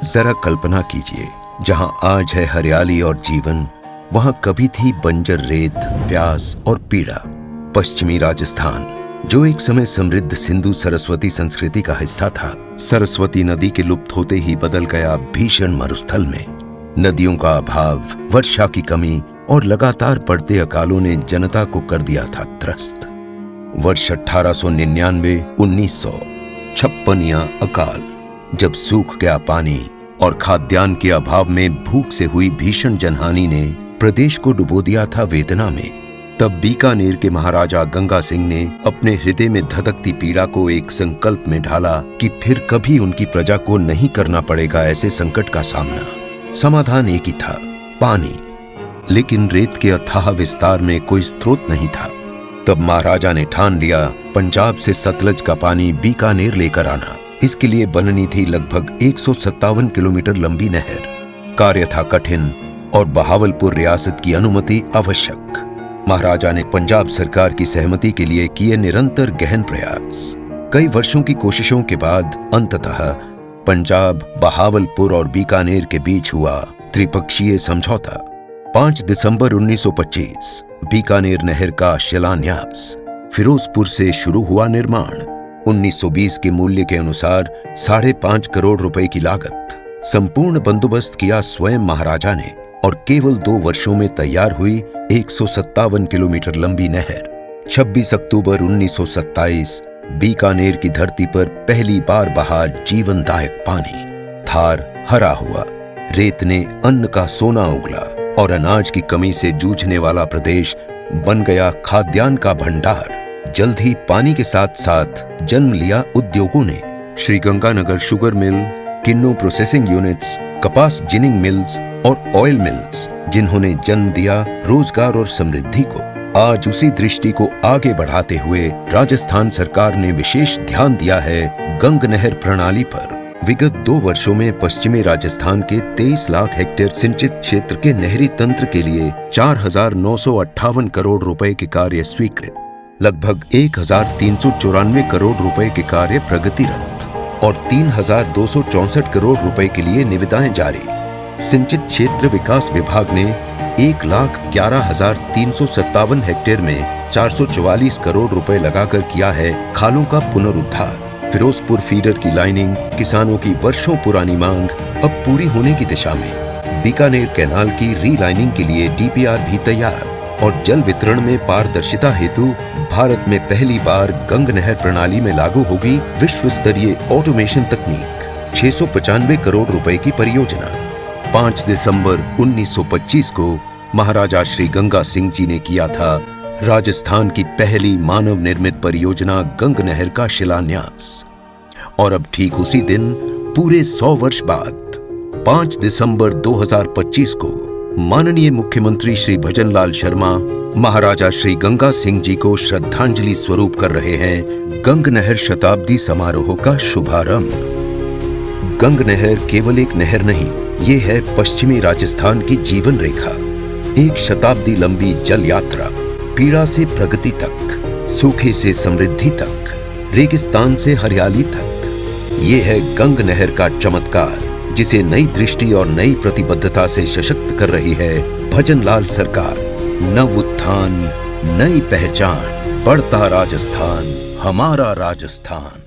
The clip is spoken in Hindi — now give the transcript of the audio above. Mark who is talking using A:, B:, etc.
A: जरा कल्पना कीजिए, जहां आज है हरियाली और जीवन, वहां कभी थी बंजर रेत, प्यास और पीड़ा। पश्चिमी राजस्थान, जो एक समय समृद्ध सिंधु सरस्वती संस्कृति का हिस्सा था, सरस्वती नदी के लुप्त होते ही बदल गया भीषण मरुस्थल में। नदियों का अभाव, वर्षा की कमी और लगातार बढ़ते अकालों ने जनता को कर दिया था त्रस्त। वर्ष 1899-1956 या अकाल, जब सूख गया पानी और खाद्यान्न के अभाव में भूख से हुई भीषण जनहानि ने प्रदेश को डुबो दिया था वेदना में। तब बीकानेर के महाराजा गंगा सिंह ने अपने हृदय में धधकती पीड़ा को एक संकल्प में ढाला कि फिर कभी उनकी प्रजा को नहीं करना पड़ेगा ऐसे संकट का सामना। समाधान एक ही था, पानी। लेकिन रेत के अथाह विस्तार में कोई स्रोत नहीं था। तब महाराजा ने ठान लिया पंजाब से सतलज का पानी बीकानेर लेकर आना। इसके लिए बननी थी लगभग 157 किलोमीटर लंबी नहर। कार्य था कठिन और बहावलपुर रियासत की अनुमति आवश्यक। महाराजा ने पंजाब सरकार की सहमति के लिए किए निरंतर गहन प्रयास। कई वर्षों की कोशिशों के बाद अंततः पंजाब, बहावलपुर और बीकानेर के बीच हुआ त्रिपक्षीय समझौता। 5 दिसंबर 1925 बीकानेर नहर का शिलान्यास। फिरोजपुर से शुरू हुआ निर्माण। 1920 के मूल्य के अनुसार 5.5 करोड़ रुपए की लागत। संपूर्ण बंदोबस्त किया स्वयं महाराजा ने और केवल 2 वर्षों में तैयार हुई 157 किलोमीटर लंबी नहर। 26 अक्टूबर 1927 बीकानेर की धरती पर पहली बार बहा जीवनदायक पानी। थार हरा हुआ, रेत ने अन्न का सोना उगला और अनाज की कमी से जूझने वाला प्रदेश बन गया खाद्यान्न का भंडार। जल्द ही पानी के साथ साथ जन्म लिया उद्योगों ने। Sriganganagar sugar mill, kinnow processing units, कपास जिनिंग मिल्स और ऑयल मिल्स, जिन्होंने जन्म दिया रोजगार और समृद्धि को। आज उसी दृष्टि को आगे बढ़ाते हुए राजस्थान सरकार ने विशेष ध्यान दिया है गंग नहर प्रणाली पर। विगत 2 वर्षों में पश्चिमी राजस्थान के 23 लाख हेक्टेयर सिंचित क्षेत्र के नहरी तंत्र के लिए 4,958 करोड़ रुपए के कार्य स्वीकृत, लगभग 1,394 करोड़ रुपए के कार्य प्रगतिरत और 3,264 करोड़ रुपए के लिए निविदाएं जारी। सिंचित क्षेत्र विकास विभाग ने 1,11,357 हेक्टेयर में 444 करोड़ रुपए लगाकर किया है खालों का पुनरुद्धार। फिरोजपुर फीडर की लाइनिंग, किसानों की वर्षों पुरानी मांग अब पूरी होने की दिशा में। बीकानेर कैनाल की रीलाइनिंग के लिए डीपीआर भी तैयार और जल वितरण में पारदर्शिता हेतु भारत में पहली बार गंग नहर प्रणाली में लागू होगी विश्व स्तरीय ऑटोमेशन तकनीक। 695 करोड़ रुपए की परियोजना। 5 दिसंबर 1925 को महाराजा श्री गंगा सिंह जी ने किया था राजस्थान की पहली मानव निर्मित परियोजना गंग नहर का शिलान्यास। और अब ठीक उसी दिन पूरे 100 वर्ष बाद 5 दिसंबर 2025 को माननीय मुख्यमंत्री श्री भजनलाल शर्मा महाराजा श्री गंगा सिंह जी को श्रद्धांजलि स्वरूप कर रहे हैं गंग नहर शताब्दी समारोह का शुभारंभ। गंग नहर केवल एक नहर नहीं, ये है पश्चिमी राजस्थान की जीवन रेखा। एक शताब्दी लंबी जल यात्रा, पीड़ा से प्रगति तक, सूखे से समृद्धि तक, रेगिस्तान से हरियाली तक। ये है गंग नहर का चमत्कार, जिसे नई दृष्टि और नई प्रतिबद्धता से सशक्त कर रही है भजनलाल सरकार। नव उत्थान, नई पहचान, बढ़ता राजस्थान, हमारा राजस्थान।